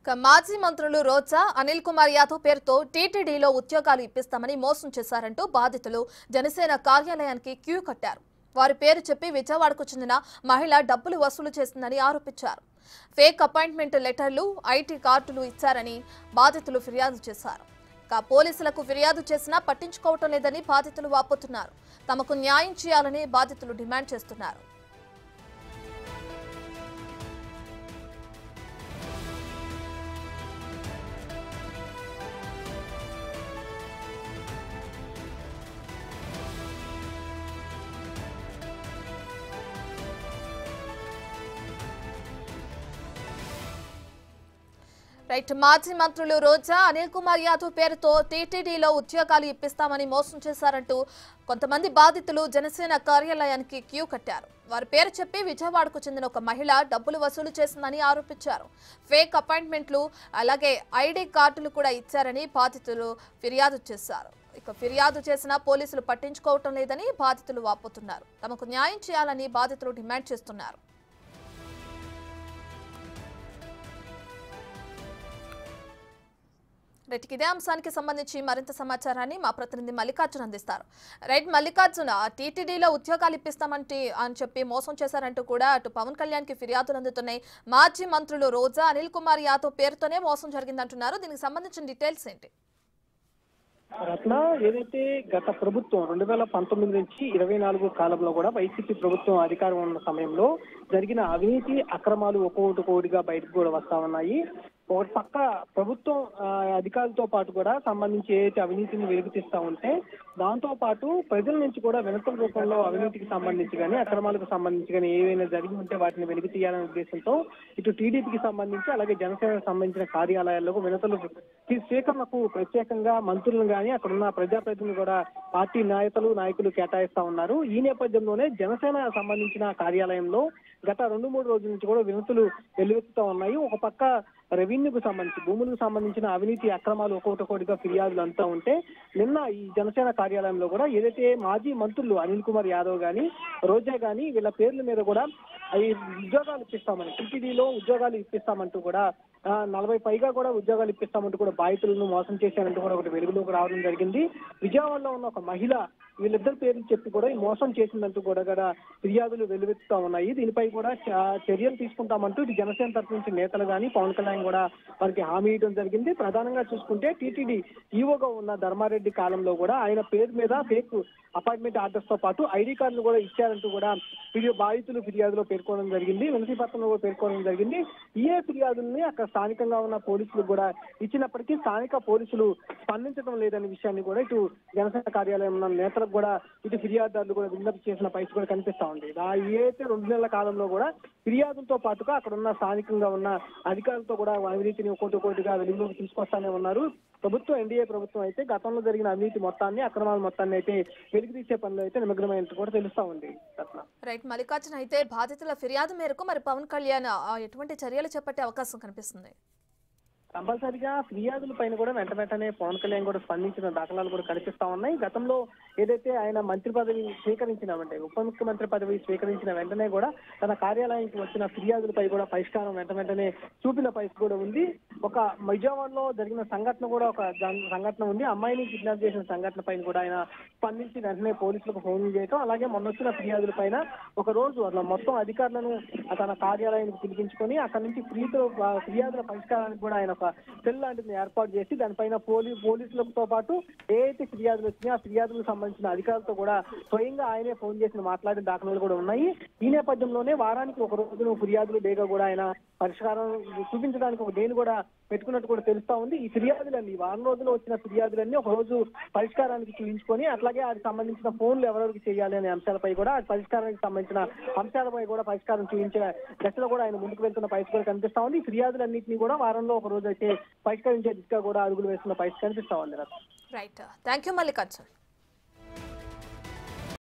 మాజీ మంత్రులు రోజా అనిల్ కుమార్ యాదవ్ పేరుతో టీటీడీలో ఉద్యోగాలు ఇప్పిస్తామని మోసం చేశారంటూ బాధితులు జనసేన కార్యాలయానికి క్యూ కట్టారు. వారి పేరు చెప్పి విజయవాడకు చెందిన మహిళ డబ్బులు వసూలు చేసిందని ఆరోపించారు. ఫేక్ అపాయింట్మెంట్ లెటర్లు, ఐటీ కార్డులు ఇచ్చారని బాధితులు ఫిర్యాదు చేశారు. పోలీసులకు ఫిర్యాదు చేసినా పట్టించుకోవటం లేదని బాధితులు వాపోతున్నారు. తమకు న్యాయం చేయాలని బాధితులు డిమాండ్ చేస్తున్నారు. మాజీ మంత్రులు రోజా అనిల్ కుమార్ యాదవ్ పేరుతో టీటీడీలో ఉద్యోగాలు ఇప్పిస్తామని మోసం చేశారంటూ కొంతమంది బాధితులు జనసేన కార్యాలయానికి క్యూ కట్టారు. వారి పేరు చెప్పి విజయవాడకు చెందిన ఒక మహిళ డబ్బులు వసూలు చేసిందని ఆరోపించారు. ఫేక్ అపాయింట్మెంట్లు అలాగే ఐడి కార్డులు కూడా ఇచ్చారని బాధితులు ఫిర్యాదు చేశారు. ఫిర్యాదు చేసినా పోలీసులు పట్టించుకోవటం లేదని బాధితులు వాపోతున్నారు. తమకు న్యాయం చేయాలని బాధితులు డిమాండ్ చేస్తున్నారు. ఇదే అంశానికి సంబంధించి మరింత సమాచారాన్ని మా ప్రతినిధి మల్లికార్జున్ అందిస్తారు. మల్లికార్జున, టీటీడీలో ఉద్యోగాలు ఇప్పిస్తామంటే అని చెప్పి మోసం చేశారంటూ కూడా అటు పవన్ కళ్యాణ్ కి ఫిర్యాదులు అందుతున్నాయి. మాజీ మంత్రులు రోజా అనిల్ కుమార్ యాదవ్ పేరుతోనే మోసం జరిగిందంటున్నారు. దీనికి సంబంధించిన డీటెయిల్స్ ఏంటి? రత్న, ఏదైతే గత ప్రభుత్వం 2019 నుంచి 24 కాలంలో కూడా వైసీపీ ప్రభుత్వం అధికారం ఉన్న సమయంలో జరిగిన అవినీతి అక్రమాలు ఒక్కొక్కటిగా బయటకు కూడా వస్తా ఉన్నాయి. ఒక పక్క ప్రభుత్వం అధికారులతో పాటు కూడా సంబంధించి ఏదైతే అవినీతిని వెలుగుతీస్తా ఉంటే దాంతో పాటు ప్రజల నుంచి కూడా వినతుల రూపంలో అవినీతికి సంబంధించి కానీ అక్రమాలకు సంబంధించి కానీ ఏవైనా జరిగి ఉంటే వాటిని వెలికి తీయాలనే ఉద్దేశంతో ఇటు టీడీపీకి సంబంధించి అలాగే జనసేనకు సంబంధించిన కార్యాలయాల్లో వినతులు స్వీకరణకు ప్రత్యేకంగా మంత్రులను కానీ అక్కడున్న ప్రజాప్రతినిధులు కూడా పార్టీ నాయకులు కేటాయిస్తా ఉన్నారు. ఈ నేపథ్యంలోనే జనసేన సంబంధించిన కార్యాలయంలో గత 2-3 రోజుల నుంచి కూడా వినతులు వెల్లువెత్తుతా ఉన్నాయి. ఒక పక్క రెవెన్యూకు సంబంధించి భూములకు సంబంధించిన అవినీతి అక్రమాలు ఒక్కొక్కటిగా ఫిర్యాదులు అంతా ఉంటే నిన్న ఈ జనసేన కార్యాలయంలో కూడా ఏదైతే మాజీ మంత్రులు అనిల్ కుమార్ యాదవ్ గాని రోజా గాని వీళ్ళ పేర్ల మీద కూడా ఈ ఉద్యోగాలు ఇప్పిస్తామని టీటీడీలో ఉద్యోగాలు ఇప్పిస్తామంటూ కూడా 40 పైగా కూడా ఉద్యోగాలు ఇప్పిస్తామంటూ కూడా బాధితులను మోసం చేశారంటూ కూడా ఒకటి వెలుగులోకి రావడం జరిగింది. విజయవాడలో ఉన్న ఒక మహిళ వీళ్ళిద్దరు పేర్లు చెప్పి కూడా ఈ మోసం చేసిందంటూ కూడా ఫిర్యాదులు వెల్లువెత్తుతా ఉన్నాయి. దీనిపై కూడా చర్యలు తీసుకుంటామంటూ ఇది జనసేన తరఫు నుంచి నేతలు కానీ పవన్ కళ్యాణ్ కూడా వారికి హామీ ఇవ్వడం జరిగింది. ప్రధానంగా చూసుకుంటే టీటీడీ ఈవోగా ఉన్న ధర్మారెడ్డి కాలంలో కూడా ఆయన పేరు మీద ఫేక్ అపాయింట్మెంట్ ఆర్డర్స్ తో పాటు ఐడి కార్డులు కూడా ఇచ్చారంటూ కూడా బాధితులు ఫిర్యాదులో పేర్కొనడం జరిగింది. వినతి పత్రంలో పేర్కొనడం జరిగింది. ఏ ఫిర్యాదుల్ని అక్కడ స్థానికంగా ఉన్న పోలీసులు కూడా ఇచ్చినప్పటికీ స్థానిక పోలీసులు స్పందించడం లేదనే విషయాన్ని కూడా ఇటు జనసేన కార్యాలయం ఉన్న నేతలకు కూడా ఇటు ఫిర్యాదుదారులు కూడా విజ్ఞప్తి చేసిన పరిస్థితి కూడా కనిపిస్తా ఉంది. ఏదైతే 2 నెలల కాలంలో కూడా ఫిర్యాదులతో పాటుగా అక్కడ ఉన్న స్థానికంగా ఉన్న అధికారులతో కూడా అవినీతిని ఒక్కొక్కటిగా వెలుగులోకి తీసుకొస్తానే ఉన్నారు. ప్రభుత్వం ఎన్డీఏ ప్రభుత్వం అయితే గతంలో జరిగిన అవినీతి మొత్తాన్ని అక్రమాల మొత్తాన్ని అయితే వెలికి తీసే పనులు అయితే నిమగ్నమైనట్టు కూడా తెలుస్తా ఉంది. మల్లికార్జున, అయితే బాధితుల ఫిర్యాదు మేరకు మరి పవన్ కళ్యాణ్ ఎటువంటి చర్యలు చేపట్టే అవకాశం కనిపిస్తుంది? కంపల్సరిగా ఫిర్యాదుల పైన కూడా వెంటనే పవన్ కళ్యాణ్ కూడా స్పందించిన దాఖలాలు కూడా కనిపిస్తా ఉన్నాయి. గతంలో ఏదైతే ఆయన మంత్రి పదవి స్వీకరించినామంటే ఉప ముఖ్యమంత్రి పదవి స్వీకరించిన వెంటనే కూడా తన కార్యాలయానికి వచ్చిన ఫిర్యాదులపై కూడా పరిష్కారం వెంటనే చూపిన పరిస్థితి కూడా ఉంది. ఒక విజయవాడలో జరిగిన సంఘటన కూడా ఒక సంఘటన ఉంది. అమ్మాయిని కిడ్నాప్ చేసిన సంఘటన పైన కూడా ఆయన స్పందించి వెంటనే పోలీసులకు ఫోన్ చేయటం, అలాగే మొన్న వచ్చిన ఫిర్యాదుల పైన ఒక రోజు అట్లా మొత్తం అధికారులను తన కార్యాలయానికి పిలిపించుకొని అక్కడి నుంచి ఫిర్యాదుల పరిష్కారానికి కూడా ఆయన సెల్ లాంటిది ఏర్పాటు చేసి దానిపైన పోలీసులతో పాటు ఏదైతే ఫిర్యాదులు వచ్చినాయో ఆ ఫిర్యాదులకు సంబంధించిన అధికారులతో కూడా స్వయంగా ఆయనే ఫోన్ చేసి మాట్లాడిన దాఖలాలు కూడా ఉన్నాయి. ఈ నేపథ్యంలోనే వారానికి ఒక రోజును ఫిర్యాదులు డేగా కూడా ఆయన పరిష్కారం చూపించడానికి ఒక డేను కూడా పెట్టుకున్నట్టు కూడా తెలుస్తా ఉంది. ఈ ఫిర్యాదులన్నీ వారం రోజులు వచ్చిన ఫిర్యాదులన్నీ ఒక రోజు పరిష్కారానికి చూపించుకొని అట్లాగే వాటికి సంబంధించిన ఫోన్లు ఎవరెవరికి చేయాలి అనే అంశాలపై కూడా పరిష్కారానికి సంబంధించిన అంశాలపై కూడా పరిష్కారం చూపించే దశలో కూడా ఆయన ముందుకు వెళ్తున్న పరిస్థితి కూడా కనిపిస్తా ఉంది. ఈ ఫిర్యాదులన్నింటినీ కూడా వారంలో ఒక రోజు అయితే పరిష్కరించే దిశగా కూడా అడుగులు వేస్తున్న పరిస్థితి కనిపిస్తా ఉంది. Thank you Mallikarjun.